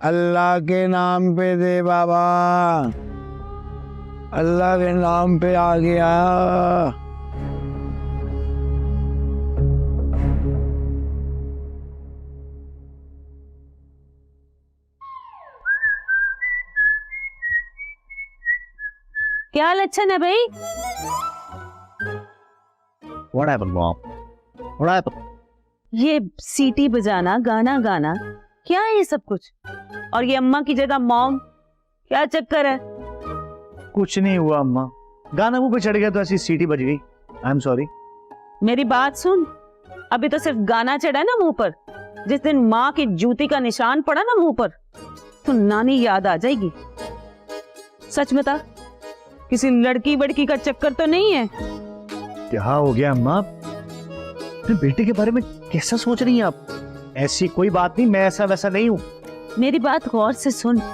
अल्लाह के नाम पे दे बाबा, अल्लाह के नाम पे आ गया। क्या लक्षण है भाई? What happened, mom? What happened? ये सीटी बजाना, गाना गाना, क्या है ये सब कुछ? और ये अम्मा की जगह मॉम, क्या चक्कर है? कुछ नहीं हुआ अम्मा, गाना मुंह पे चढ़ गया तो ऐसी सीटी बज गई। I am sorry. मेरी बात सुन, अभी तो सिर्फ गाना चढ़ा ना मुंह पर, जिस दिन माँ की जूती का निशान पड़ा ना मुंह पर तो नानी याद आ जाएगी। सच बता, किसी लड़की वड़की का चक्कर तो नहीं है? क्या हो गया अम्मा? अपने बेटे के बारे में कैसा सोच रही हैं आप? ऐसी कोई बात नहीं, मैं ऐसा वैसा नहीं हूँ। मेरी बात गौर से सुन।